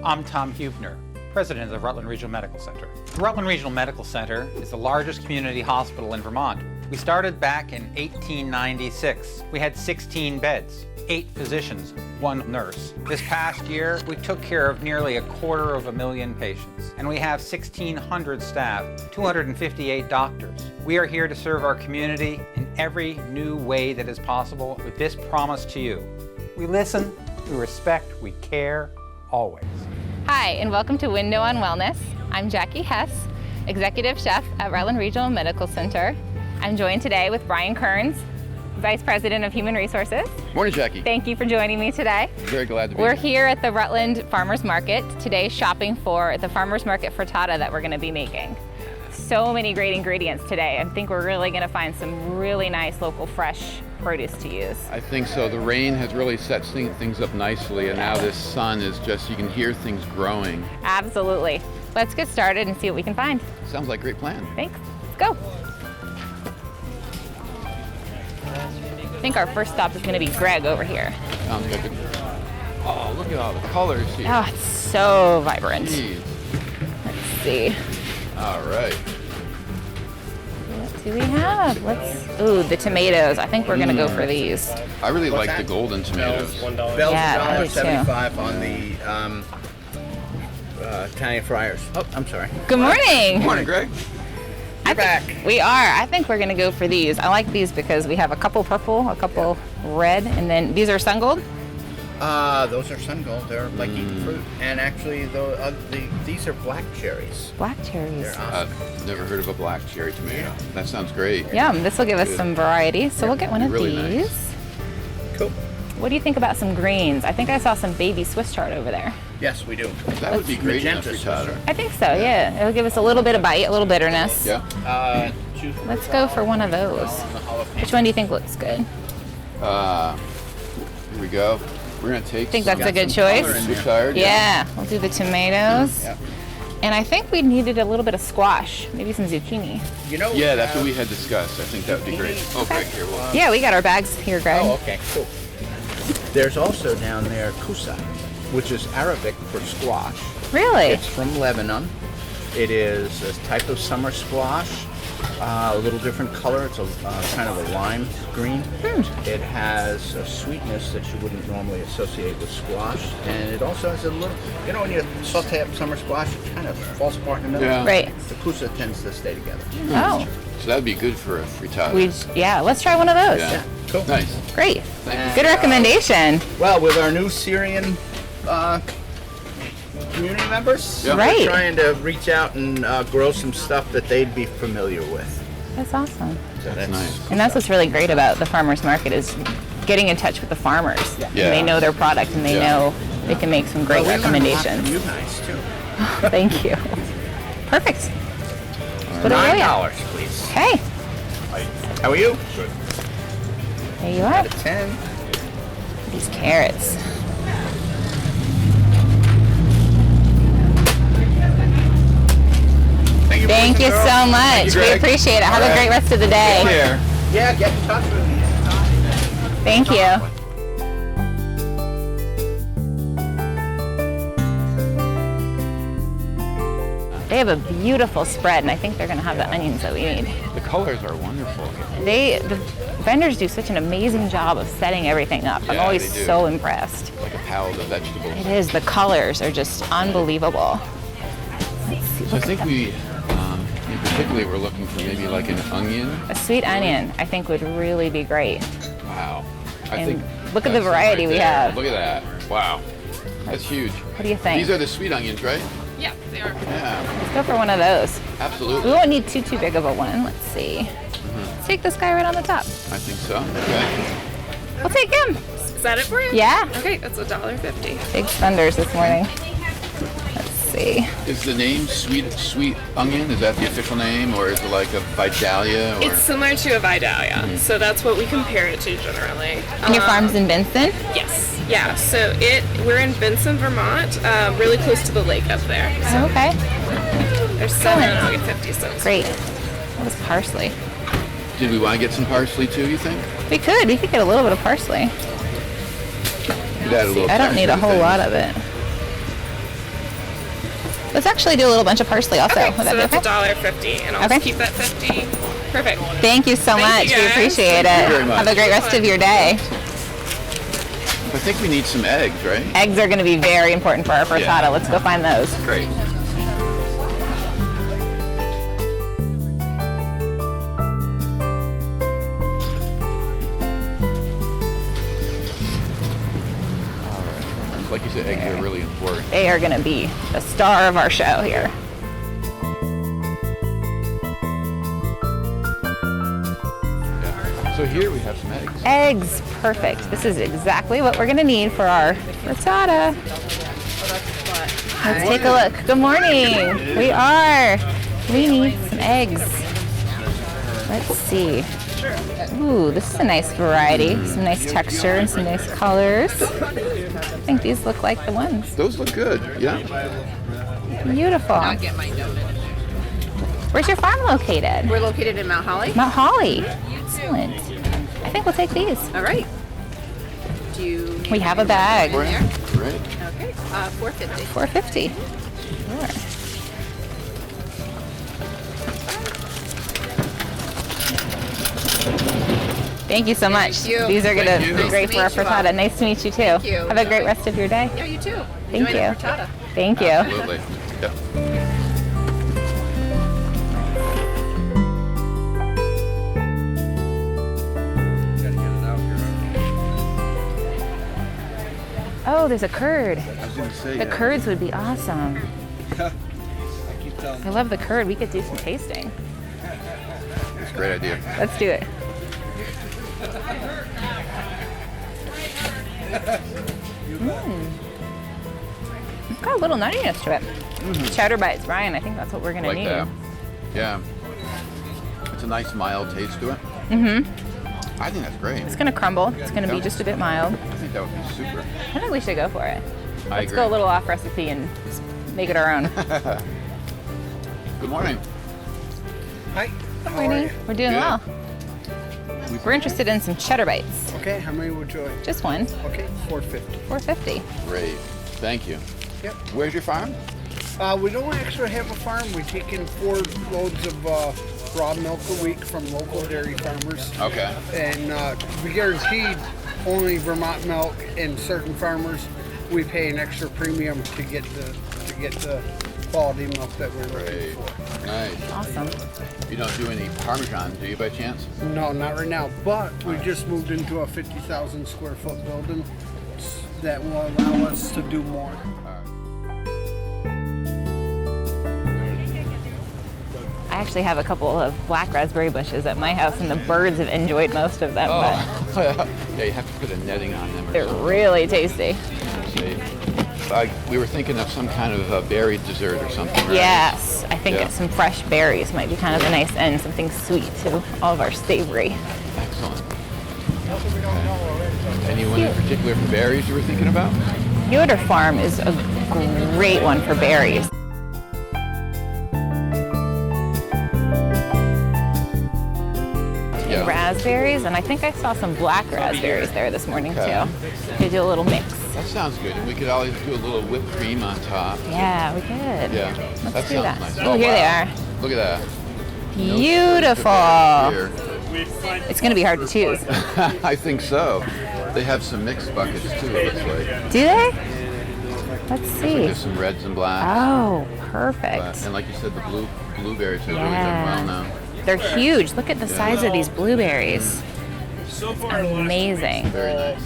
I'm Tom Hubner, President of the Rutland Regional Medical Center. The Rutland Regional Medical Center is the largest community hospital in Vermont. We started back in 1896. We had 16 beds, 8 physicians, 1 nurse. This past year, we took care of nearly 250,000 patients, and we have 1,600 staff, 258 doctors. We are here to serve our community in every new way that is possible with this promise to you. We listen, we respect, we care, always. Hi, and welcome to Window on Wellness. I'm Jackie Hesse, Executive Chef at Rutland Regional Medical Center. I'm joined today with Brian Kerns, Vice President of Human Resources. Morning, Jackie. Thank you for joining me today. Very glad to be We're here. here at the Rutland Farmers Market today shopping for the Farmers Market frittata that we're going to be making. So many great ingredients today. I think we're really going to find some really nice local fresh produce to use. I think so. The rain has really set things up nicely, and now this sun is just, you can hear things growing. Absolutely. Let's get started and see what we can find. Sounds like a great plan. Thanks. Let's go. I think our first stop is going to be Greg over here. Sounds good. Oh, look at all the colors here. Oh, it's so vibrant. Jeez. Let's see. All right. What do we have? Ooh, the tomatoes. I think we're going to go for these. I really like the golden tomatoes. Bell's Yeah, I do too. $1.75 on the Italian fryers. Oh, I'm sorry. Good morning. Good morning, Greg. You're back. We are. I think we're going to go for these. I like these because we have a couple purple, a couple red, and then these are sun gold. Those are sun gold. They're like eating fruit. And actually, these are black cherries. Black cherries. They're awesome. I've never heard of a black cherry tomato. That sounds great. Yum. This will give us Good. some variety. So we'll get one of Really these. nice. Cool. What do you think about some greens? I think I saw some baby Swiss chard over there. Yes, we do. That would be great in a Magenta frittata. I think so, yeah. It'll give us a little bit of bite, a little bitterness. Yeah. Let's go for one of those. Which one do you think looks good? Here we go. We're going to take Think that's some a good choice? Swiss chard. Yeah, we'll do the tomatoes. Yep. And I think we needed a little bit of squash, maybe some zucchini. You know. Yeah, that's what we had discussed. I think that would be great. Oh, Greg, here. We'll, Yeah, we got our bags here, Greg. Oh, okay, cool. There's also down there kusa, which is Arabic for squash. Really? It's from Lebanon. It is a type of summer squash, a little different color. It's a kind of a lime green. It has a sweetness that you wouldn't normally associate with squash, and it also has a little. You know, when you saute up summer squash, it kind of falls apart in the middle. Yeah. Right. The kusa tends to stay together. Oh, so that would be good for a frittata. yeah, let's try one of those. Yeah. Cool. Nice. Great. Thank you. Good recommendation. Well, with our new Syrian community members, Yeah. Right. we're trying to reach out and grow some stuff that they'd be familiar with. That's awesome. So That's nice. And that's what's really great about the farmers market is getting in touch with the farmers. Yeah. And they know their product and they Yeah. know they can make some great Well, we learned a lot from recommendations. you guys too. Thank you. Perfect. Put it away. $9, please. Okay. How are you? Good. There you are. Out of 10. These carrots. Thank you, Thank boys you and girls. so much. you, We Greg. appreciate it. Have All a right. great rest of the day. Take care. Yeah, get in touch with me. Thank you. They have a beautiful spread, and I think they're going to have the onions that we need. The colors are wonderful. The vendors do such an amazing job of setting everything up. I'm Yeah, always they do. so impressed. Like a palette of vegetables. It is. The colors are just unbelievable. Let's see. So I think we, in particular, we're looking for maybe like an onion. A sweet onion, I think, would really be great. Wow. I And think look at the that's it variety right we there. have. Look at that. Wow. That's huge. What do you think? These are the sweet onions, right? Yeah, they are. Yeah, Let's go for one of those. We absolutely. won't need too big of a one. Let's see. Let's take this guy right on the top. I think so. Okay. We'll take him. Is that it for you? Yeah. Okay, that's $1.50. Big spenders this morning. Let's see. Is the name sweet onion? Is that the official name, or is it like a Vidalia? Or It's similar to a Vidalia, so that's what we compare it to generally. And your farm's in Benson? Yes. Yeah. So we're in Benson, Vermont, really close to the lake up there. So Oh, okay. there's some and I'll get 50 cents. Great. What is parsley? Did we want to get some parsley too, you think? We could get a little bit of parsley. Could add a little I don't need a texture to whole things. lot of it. Let's actually do a little bunch of parsley also. Okay, Would so that be that's okay? $1.50, and I'll Okay. just keep that 50. Perfect. Thank you so much. you, We guys. appreciate Thank you it. very much. Have a great rest of your day. I think we need some eggs, right? Eggs are going to be very important for our frittata. Yeah. Let's go find those. Great. All right. Like you said, eggs are really important. They are going to be the star of our show here. Yeah. So here we have some eggs. Eggs, perfect. This is exactly what we're going to need for our frittata. Let's take a look. Good morning. We need some eggs. Let's see. Ooh, this is a nice variety. Some nice texture and some nice colors. I think these look like the ones. Those look good, yeah. Beautiful. Where's your farm located? We're located in Mount Holly. Mount Holly. Excellent. I think we'll take these. All right. Do you need We have a bag. in there? Great. Okay. $4.50. $4.50. Sure. Thank you so much. you. These are going to Thank you. be Nice great to for our meet you all. frittata. Nice to meet you too. Thank you. Have a great rest of your day. Yeah, you too. Thank Enjoy you. the frittata. Thank you. Absolutely. Yep. Oh, there's a curd. I was going to say The curds would be awesome. I love the curd. We could do some tasting. It's a great idea. Let's do it. It's got a little nuttiness to it. Cheddar bites, Brian. I think that's what we're gonna Like need. that. Yeah. It's a nice mild taste to it. Mm-hmm. I think that's great. It's gonna crumble. It's gonna be Yeah. just a bit mild. I think that would be super. I think we should go for it. I Let's agree. go a little off recipe and just make it our own. Good morning. Hi. Good morning. We're doing Good. well. We're interested in some cheddar bites. Okay, how many would you like? Just one. Okay, $4.50. $4.50. Great. Thank you. Yep. Where's your farm? We don't actually have a farm. We take in 4 loads of raw milk a week from local dairy farmers. Okay. And we guaranteed only Vermont milk, and certain farmers we pay an extra premium to get the quality milk that we're looking Great. for. Nice. Awesome. You don't do any Parmesan, do you, by chance? No, not right now. But we just moved into a 50,000 square foot building that will allow us to do more. I actually have a couple of black raspberry bushes at my house, and the birds have enjoyed most of them. But Yeah, you have to put a netting on them. Or they're something. really tasty. See. We were thinking of some kind of a berry dessert or something, right? Yes, I think Yeah. some fresh berries might be kind of a nice end, something sweet to all of our savory. Excellent. Anyone in particular for berries you were thinking about? Yoder Farm is a great one for berries. Yeah. Raspberries, and I think I saw some black raspberries there this morning Okay. too. Could do a little mix. That sounds good. And we could always do a little whipped cream on top. Yeah, we could. Yeah. Let's that do sounds that. nice. Oh, here they wow. are. Look at that. Beautiful. Here. It's going to be hard to choose. I think so. They have some mixed buckets too, it looks like. Do they? Let's see. There's some reds and blacks. Oh, perfect. And like you said, the blueberries have really done Yeah. well now. They're huge. Look at the size of these blueberries. Amazing. Very nice.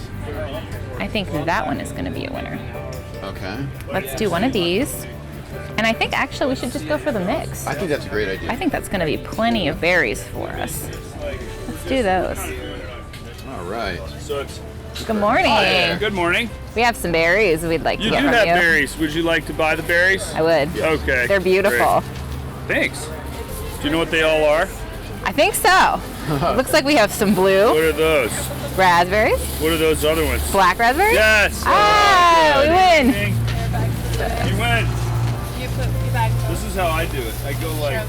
I think that one is going to be a winner. Okay. Let's do one of these. And I think actually we should just go for the mix. I think that's a great idea. I think that's going to be plenty of berries for us. Let's do those. All right. Good morning. Good morning. We have some berries we'd like to You get do from have you. berries. Would you like to buy the berries? I would. Okay. They're beautiful. Great. Thanks. Do you know what they all are? I think so. It looks like we have some What blue are those? raspberries, What are those other ones? black raspberries. Yes. Ah, we win. You win. This is how I do it. I go like.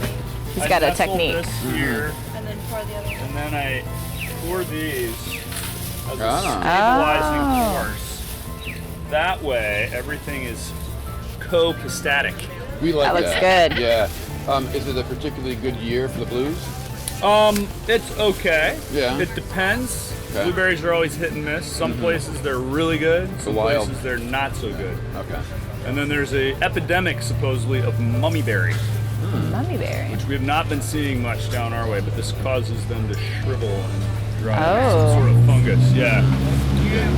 He's I got a nestle technique. This here, and then I pour these as a Ah. stabilizing force. That way, everything is copacetic. We like That looks good. Yeah. Is it a particularly good year for the blues? It's okay. Yeah. It depends. Okay. Blueberries are always hit and miss. Some places they're really good. Some wild. places they're not so good. Okay. And then there's a epidemic supposedly of mummyberry, Mummyberry. which we have not been seeing much down our way, but this causes them to shrivel and dry. Oh. Some sort of fungus. Yeah.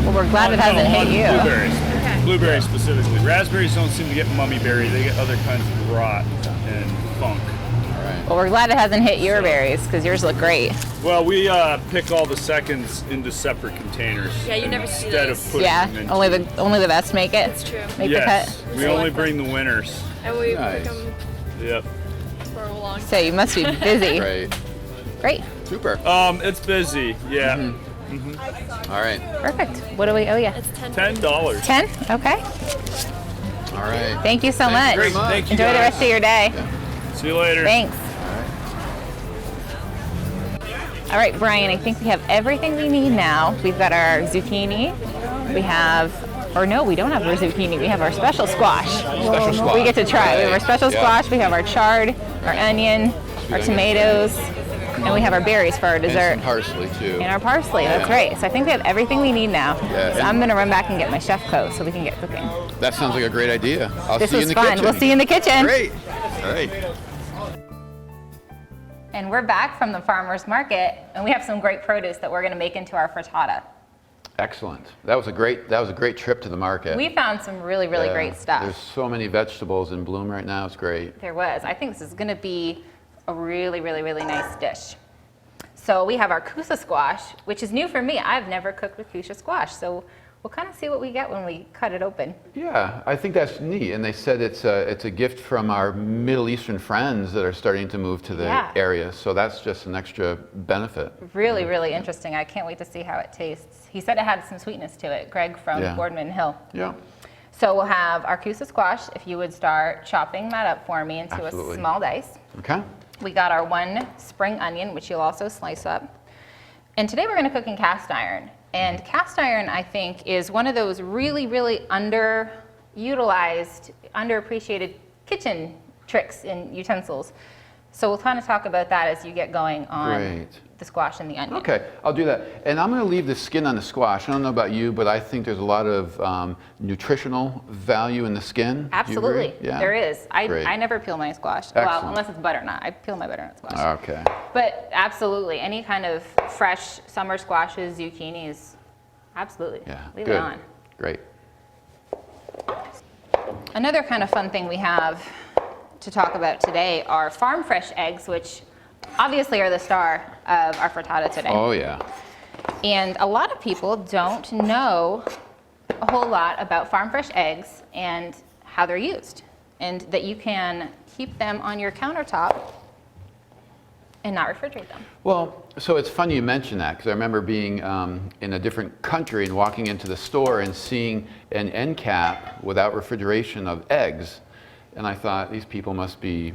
Well, we're glad it hasn't hit you. Blueberries. Blueberries specifically. Raspberries don't seem to get mummyberry. They get other kinds of rot and funk. All right. Well, we're glad it hasn't hit your berries because yours look great. Well, we pick all the seconds into separate containers. Yeah, you never see instead those. of putting Yeah, them into. only the best make it. That's true. Make Yes, the cut. we only bring the winners. And we Nice. pick them Yep. for a long So you must be busy. Great. Great. Super. It's busy. Yeah. All right. Perfect. What do we? Oh yeah. It's $10. 10. Okay. All right. Thank you so much. Great. Thank you. Enjoy the guys. rest of your day. See you later. Thanks. All right, Brian, I think we have everything we need now. We've got our zucchini. We have, or no, we don't have our zucchini. We have our special squash. Special squash. We get to try. We have our Right. special Yeah. squash. We have our chard, our onion, our onion. tomatoes, and we have our berries for our And dessert. some parsley too. And our parsley. That's Yeah. right. So I think we have everything we need now. Yeah, So and- I'm going to run back and get my chef coat so we can get cooking. That sounds like a great idea. I'll This see you was in the fun. kitchen. We'll see you in the kitchen. Great. All right. And we're back from the farmer's market, and we have some great produce that we're going to make into our frittata. Excellent. That was a great trip to the market. We found some really, really Yeah. great stuff. There's so many vegetables in bloom right now. It's great. There was. I think this is going to be a really, really, really nice dish. So we have our kusa squash, which is new for me. I've never cooked with kusa squash, so we'll kind of see what we get when we cut it open. Yeah, I think that's neat. And they said it's a gift from our Middle Eastern friends that are starting to move to the Yeah. area. So that's just an extra benefit. Really, really interesting. I can't wait to see how it tastes. He said it had some sweetness to it, Greg from Yeah. Boardman Hill. Yeah. So we'll have our kusa squash, if you would start chopping that up for me into Absolutely. a small dice. Okay. We got our one spring onion, which you'll also slice up. And today we're going to cook in cast iron. And cast iron, I think, is one of those really, really underutilized, underappreciated kitchen tricks and utensils. So we'll kind of talk about that as you get going on Great. the squash and the onion. Okay, I'll do that. And I'm going to leave the skin on the squash. I don't know about you, but I think there's a lot of nutritional value in the skin. Do you Absolutely, agree? Yeah. there is. Great. I never peel my squash. Well, Excellent. unless it's butternut. I peel my butternut squash. Okay. But absolutely, any kind of fresh summer squashes, zucchinis, absolutely. Yeah. Leave Good. it on. Great. Another kind of fun thing we have to talk about today are farm fresh eggs, which obviously are the star of our frittata today. Oh yeah. And a lot of people don't know a whole lot about farm fresh eggs and how they're used, and that you can keep them on your countertop and not refrigerate them. Well, so it's funny you mention that, because I remember being in a different country and walking into the store and seeing an end cap without refrigeration of eggs. And I thought, these people must be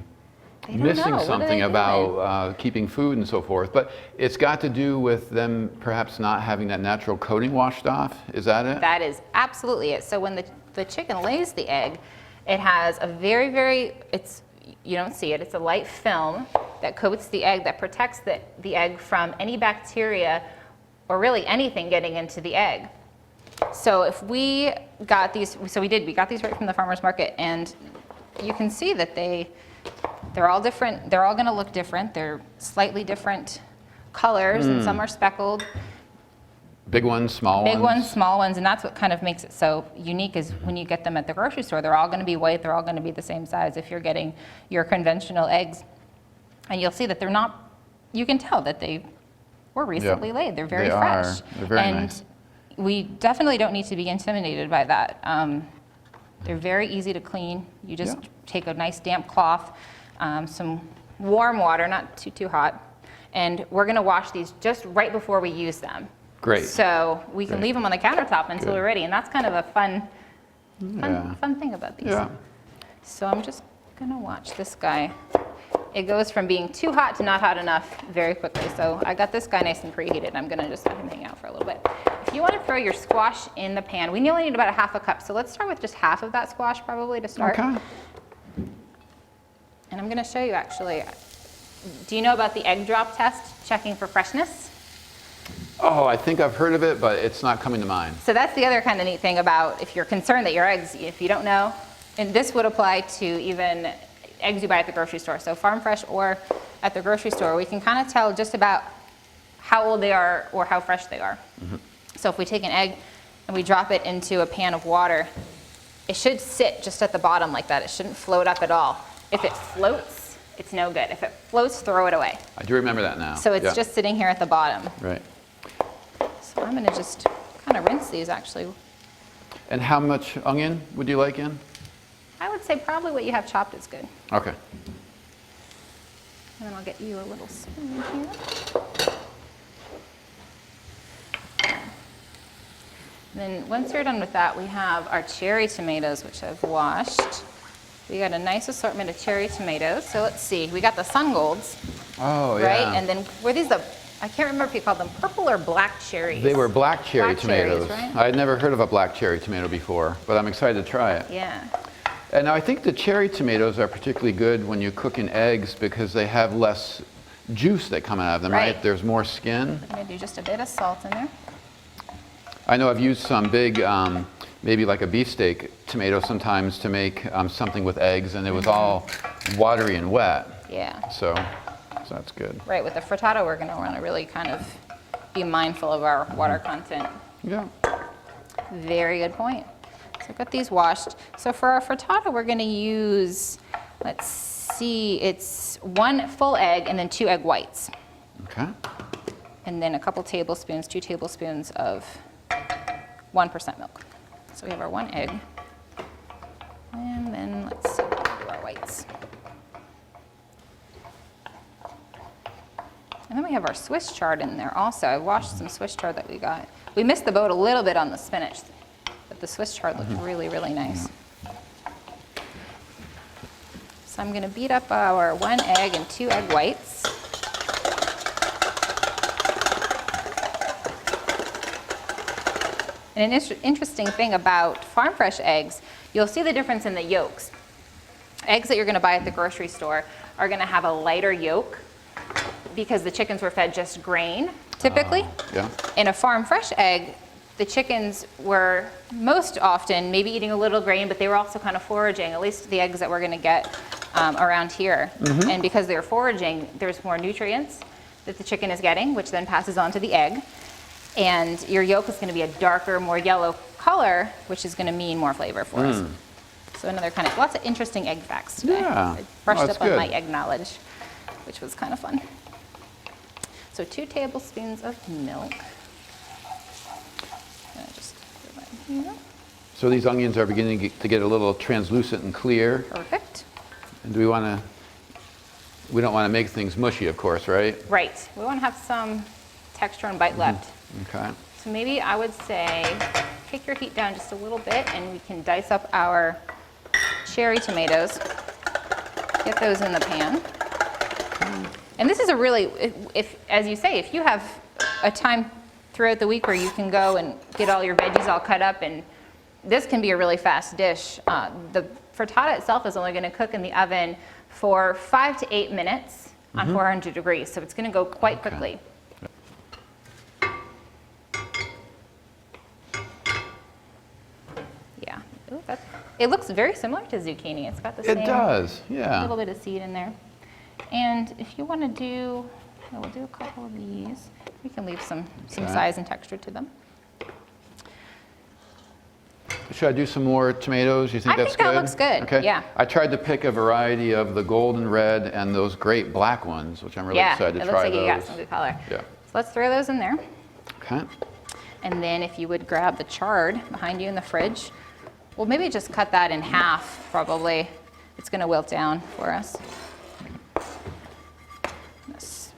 They don't missing know. What are something they about keeping food and so forth. But it's got to do with them perhaps not having that natural coating washed off. Is that it? That is absolutely it. So when the chicken lays the egg, it has a very, very, you don't see it, it's a light film that coats the egg that protects the egg from any bacteria or really anything getting into the egg. So if we got these, we got these right from the farmer's market, and you can see that they're all different. They're all going to look different. They're slightly different colors, and some are speckled. Big ones, small ones? Big ones, small ones, and that's what kind of makes it so unique is when you get them at the grocery store, they're all going to be white, they're all going to be the same size if you're getting your conventional eggs. And you'll see that they're not, you can tell that they were recently laid. They're very They fresh. are. They're very and nice. we definitely don't need to be intimidated by that. They're very easy to clean. You just take a nice damp cloth, some warm water, not too hot, and we're going to wash these just right before we use them. Great. So we can Great. leave them on the countertop until Good. we're ready, and that's kind of a fun Yeah. thing about these. Yeah. So I'm just gonna watch this guy. It goes from being too hot to not hot enough very quickly. So I got this guy nice and preheated, and I'm gonna just let him hang out for a little bit. If you want to throw your squash in the pan, we only need about a half a cup. So let's start with just half of that squash probably to start. Okay. And I'm gonna show you actually. Do you know about the egg drop test, checking for freshness? Oh, I think I've heard of it, but it's not coming to mind. So that's the other kind of neat thing about if you're concerned that your eggs, if you don't know, and this would apply to even eggs you buy at the grocery store. So farm fresh or at the grocery store, we can kind of tell just about how old they are or how fresh they are. So if we take an egg and we drop it into a pan of water, it should sit just at the bottom like that. It shouldn't float up at all. If it floats, it's no good. If it floats, throw it away. I do remember that now. So it's Yeah. just sitting here at the bottom. Right. So I'm gonna just kind of rinse these actually. And how much onion would you like in? I would say probably what you have chopped is good. Okay. And then I'll get you a little spoon here. Then once you're done with that, we have our cherry tomatoes, which I've washed. We got a nice assortment of cherry tomatoes. So let's see, we got the sun golds, Oh, yeah. right? And then were these I can't remember if you called them purple or black cherries. They were black cherry Black cherries, tomatoes. right? I had never heard of a black cherry tomato before, but I'm excited to try it. Yeah. And I think the cherry tomatoes are particularly good when you cook in eggs because they have less juice that come out of them, right? Right. There's more skin. I'm gonna do just a bit of salt in there. I know I've used some big, maybe like a beefsteak tomato sometimes to make something with eggs, and it was all watery and wet. Yeah. So that's good. Right, with the frittata, we're gonna wanna really kind of be mindful of our water content. Yeah. Very good point. So I've got these washed. So for our frittata, we're gonna use, let's see, it's 1 full egg and then 2 egg whites. Okay. And then a couple tablespoons, 2 tablespoons of 1% milk. So we have our 1 egg. And then let's see, we'll do our whites. And then we have our Swiss chard in there also. I washed some Swiss chard that we got. We missed the boat a little bit on the spinach, but the Swiss chard looked really, really nice. So I'm gonna beat up our 1 egg and 2 egg whites. And an interesting thing about farm fresh eggs, you'll see the difference in the yolks. Eggs that you're gonna buy at the grocery store are gonna have a lighter yolk because the chickens were fed just grain, typically. Yeah. In a farm fresh egg, the chickens were most often maybe eating a little grain, but they were also kind of foraging, at least the eggs that we're gonna get around here. And because they're foraging, there's more nutrients that the chicken is getting, which then passes on to the egg. And your yolk is gonna be a darker, more yellow color, which is gonna mean more flavor for us. So another kind of, lots of interesting egg facts today. Yeah. I brushed Oh, that's up on my good. egg knowledge, which was kind of fun. So 2 tablespoons of milk. And I just throw that in here. So these onions are beginning to get a little translucent and clear. Perfect. And do we want to, we don't want to make things mushy, of course, right? Right, we want to have some texture and bite left. Okay. So maybe I would say, take your heat down just a little bit and we can dice up our cherry tomatoes. Get those in the pan. And this is a really, if as you say, if you have a time throughout the week where you can go and get all your veggies all cut up, and this can be a really fast dish. The frittata itself is only going to cook in the oven for 5 to 8 minutes on 400 degrees, so it's going to go quite quickly. Yeah, ooh, it looks very similar to zucchini. It's got the same It does, yeah. little bit of seed in there. And if you want to do, we'll do a couple of these. We can leave some Okay. size and texture to them. Should I do some more tomatoes? You think I that's think good? that looks good, Okay. yeah. I tried to pick a variety of the golden red and those great black ones, which I'm really Yeah, excited it to looks try like those. you got some good color. Yeah. So let's throw those in there. Okay. And then if you would grab the chard behind you in the fridge, well, maybe just cut that in half, probably. It's going to wilt down for us. Let's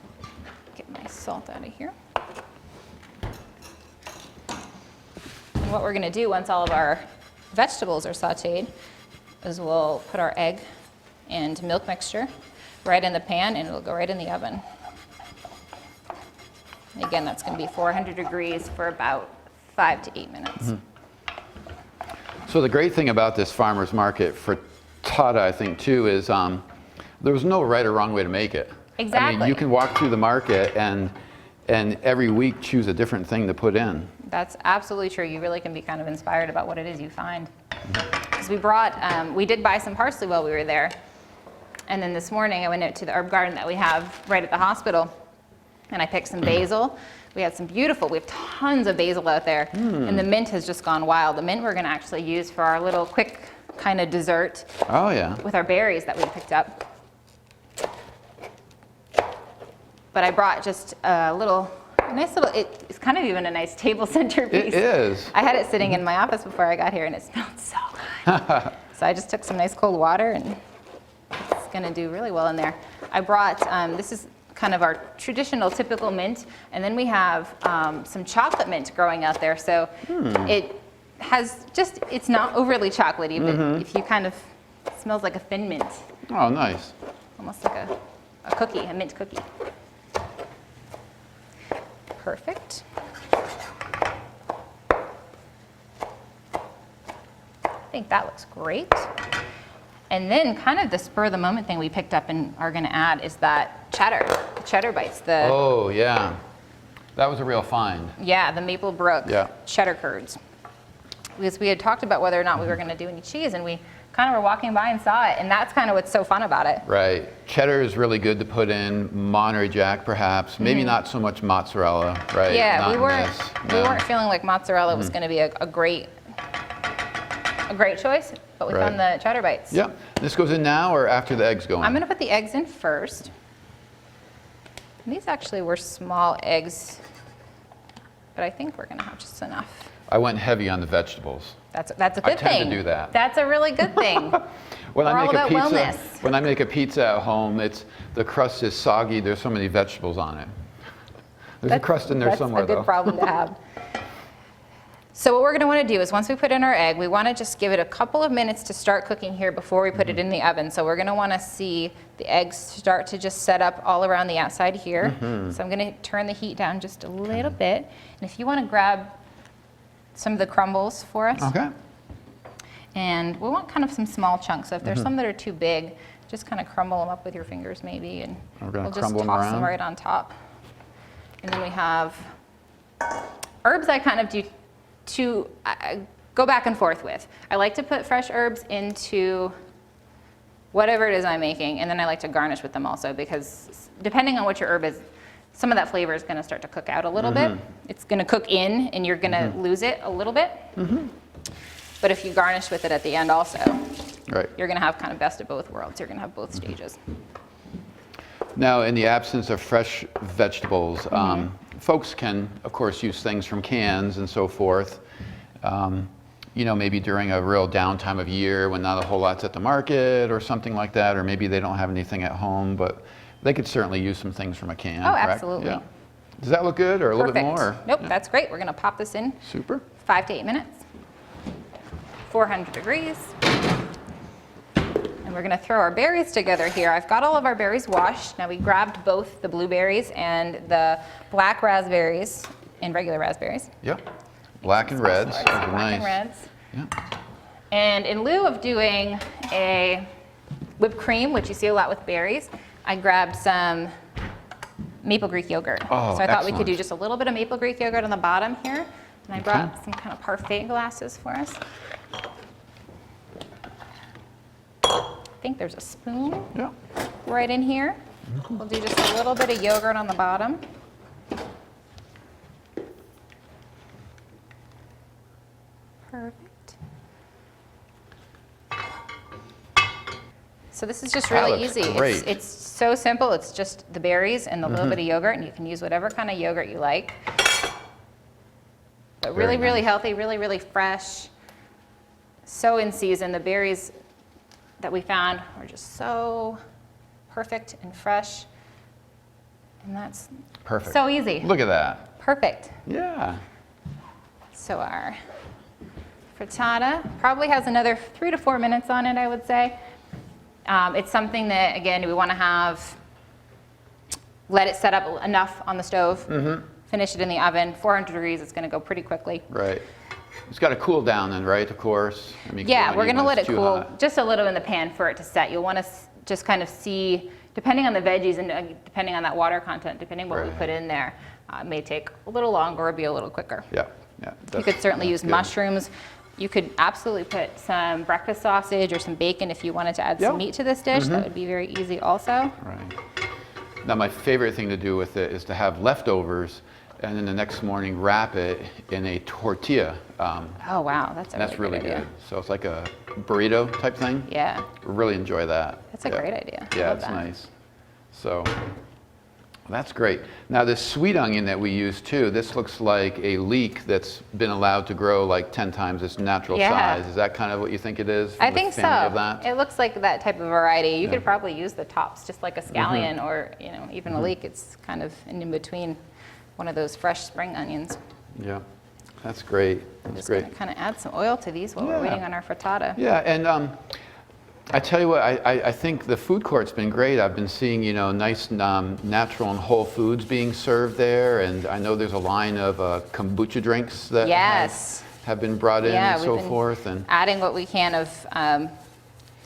get my salt out of here. And what we're going to do once all of our vegetables are sauteed is we'll put our egg and milk mixture right in the pan, and it'll go right in the oven. And again, that's going to be 400 degrees for about 5 to 8 minutes. So the great thing about this farmer's market frittata, I think, too, is there was no right or wrong way to make it. I Exactly. mean, you can walk through the market and every week choose a different thing to put in. That's absolutely true. You really can be kind of inspired about what it is you find. Because we did buy some parsley while we were there. And then this morning I went out to the herb garden that we have right at the hospital, and I picked some basil. We have tons of basil out there, and the mint has just gone wild. The mint we're going to actually use for our little quick kind of dessert Oh yeah. with our berries that we picked up. But I brought just a nice little, it's kind of even a nice table centerpiece. It is. I had it sitting in my office before I got here, and it smelled so good. So I just took some nice cold water, and it's going to do really well in there. I brought, this is kind of our traditional typical mint, and then we have some chocolate mint growing out there. So it has it's not overly chocolatey, but if you kind of, it smells like a thin mint, Oh, nice. almost like a cookie, a mint cookie. Perfect. I think that looks great. And then kind of the spur of the moment thing we picked up and are going to add is that the cheddar bites. Oh yeah, that was a real find. Yeah, the Maplebrook Yeah. cheddar curds. Because we had talked about whether or not we were going to do any cheese, and we kind of were walking by and saw it, and that's kind of what's so fun about it. Right. Cheddar is really good to put in. Monterey Jack, perhaps. Maybe not so much mozzarella, right? Yeah, Not we in weren't this. we No. weren't feeling like mozzarella was going to be a great choice, but we Right. found the cheddar bites. Yeah. This goes in now or after the eggs go in? I'm going to put the eggs in first. And these actually were small eggs, but I think we're going to have just enough. I went heavy on the vegetables. That's a good I thing. tend to do that. That's a really good thing. When We're I all make a about pizza, wellness. when I make a pizza at home, the crust is soggy. There's so many vegetables on it. There's a crust in there somewhere, That's a good though. problem to have. So what we're going to want to do is once we put in our egg, we want to just give it a couple of minutes to start cooking here before we put it in the oven. So we're going to want to see the eggs start to just set up all around the outside here. So I'm going to turn the heat down just a little bit. And if you want to grab some of the crumbles for us. Okay. And we want kind of some small chunks. So if there's some that are too big, just kind of crumble them up with your fingers maybe, and We're gonna we'll just crumble toss them them around? right on top. And then we have herbs I kind of do I go back and forth with. I like to put fresh herbs into whatever it is I'm making, and then I like to garnish with them also, because depending on what your herb is, some of that flavor is going to start to cook out a little bit. It's going to cook in, and you're going to lose it a little bit. But if you garnish with it at the end also, Right. you're going to have kind of best of both worlds. You're going to have both stages. Now, in the absence of fresh vegetables, folks can, of course, use things from cans and so forth. You know, maybe during a real downtime of year when not a whole lot's at the market or something like that, or maybe they don't have anything at home, but they could certainly use some things from a can. Oh, correct? absolutely. Yeah. Does that look good, or a little bit Perfect. more? Nope, Yeah. that's great. We're going to pop this in Super. 5 to 8 minutes, 400 degrees. And we're going to throw our berries together here. I've got all of our berries washed. Now we grabbed both the blueberries and the black raspberries and regular raspberries. Yep. Black and reds. Those are Black and nice. reds. Yeah. And in lieu of doing a whipped cream, which you see a lot with berries, I grabbed some maple Greek yogurt. Oh, so I thought we could excellent. do just a little bit of maple Greek yogurt on the bottom here. And I brought some kind of parfait glasses for us. I think there's a spoon Yeah. right in here. We'll do just a little bit of yogurt on the bottom. Perfect. So this is just That really looks easy. great. It's so simple. It's just the berries and the little bit of yogurt, and you can use whatever kind of yogurt you like. But really, Very really nice. healthy, really, really fresh. So in season. The berries that we found were just so perfect and fresh. And that's Perfect. so easy. Look at that. Perfect. Yeah. So our frittata probably has another 3 to 4 minutes on it, I would say. It's something that, again, we want to let it set up enough on the stove, finish it in the oven, 400 degrees, it's going to go pretty quickly. Right. It's got to cool down then, right, of course? I mean, you Yeah, don't we're eat going to when let it's it too cool hot. just a little in the pan for it to set. You'll want to just kind of see, depending on the veggies and depending on that water content, depending what we Right. put in there, it may take a little longer or be a little quicker. Yeah, yeah. You could certainly use good. mushrooms. You could absolutely put some breakfast sausage or some bacon if you wanted to add Yep. some meat to this dish. That would be very easy also. Right. Now, my favorite thing to do with it is to have leftovers and then the next morning wrap it in a tortilla. Oh, wow, that's a And that's really good idea. good. So it's like a burrito type thing. Yeah, Really enjoy that. that's a Yeah. great idea. I Yeah, love it's that. nice. So that's great. Now this sweet onion that we use too, this looks like a leek that's been allowed to grow like 10 times its natural Yeah. size. Is that kind of what you think it is? I from the think so. family of that? It looks like that type of variety. You Yeah. could probably use the tops just like a scallion Mm-hmm. or even a leek. It's kind of in between one of those fresh spring onions. Yeah, that's great. I'm That's just going great. to kind of add some oil to these while we're Yeah. waiting on our frittata. Yeah, and I tell you what, I think the food court's been great. I've been seeing, nice natural and whole foods being served there, and I know there's a line of kombucha drinks that Yes. have been brought in Yeah, and we've so been forth. And adding what we can of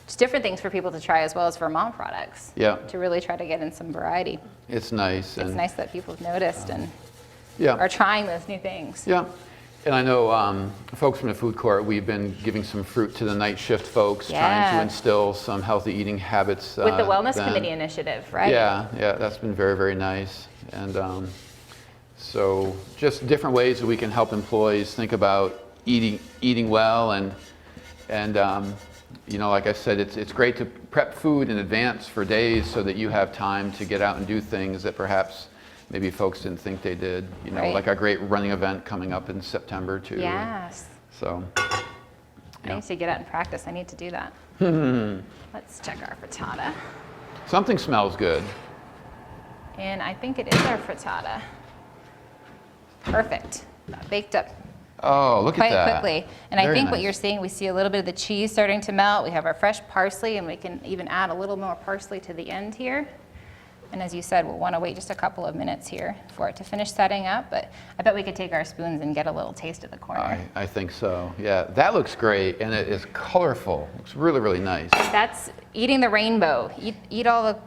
just different things for people to try as well as Vermont products. Yeah. To really try to get in some variety. it's nice. It's And nice that people have noticed and yeah, are trying those new things. yeah. And I know folks from the food court, we've been giving some fruit to the night shift folks, trying to Yeah. instill some healthy eating habits. With the Wellness then. Committee initiative, right? Yeah, yeah, that's been very, very nice. And so just different ways that we can help employees think about eating well and like I said, it's great to prep food in advance for days so that you have time to get out and do things that perhaps maybe folks didn't think they did. Right. Like our great running event coming up in September too. Yes. So, I need to get out and practice. I need to do that. Let's check our frittata. something smells good. And I think it is our frittata. Perfect. Baked up Oh, look quite at that. quickly. And I Very think what nice. you're seeing, we see a little bit of the cheese starting to melt. We have our fresh parsley, and we can even add a little more parsley to the end here. And as you said, we'll want to wait just a couple of minutes here for it to finish setting up. But I bet we could take our spoons and get a little taste of the corner. I think so. Yeah, that looks great, and it is colorful. Looks really, really nice. That's eating the rainbow. Eat all the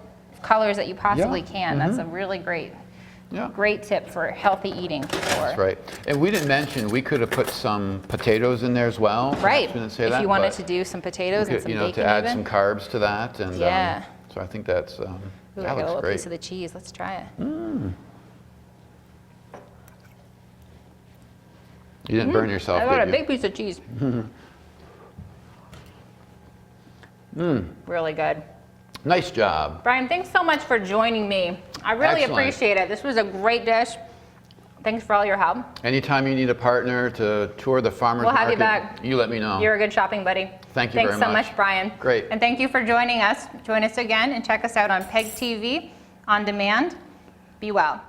colors that you possibly Yeah. can. That's a really great Yeah. great tip for healthy eating. That's right. And we didn't mention, we could have put some potatoes in there as well. Perhaps Right. we didn't say If that, you wanted but to do some potatoes we and could, some bacon to add even. some carbs to that. And Yeah. so I think that's, Ooh, I that got a looks little great. piece of the cheese. Let's try it. You didn't burn yourself, I got a did you? big piece of cheese. Really good. Nice job. Brian, thanks so much for joining me. I really Excellent. appreciate it. This was a great dish. Thanks for all your help. Anytime you need a partner to tour the farmer's We'll have market, you back. you let me know. You're a good shopping buddy. Thank you Thanks very so much. much, Brian. Great. And thank you for joining us. Join us again and check us out on PEG TV on demand. Be well.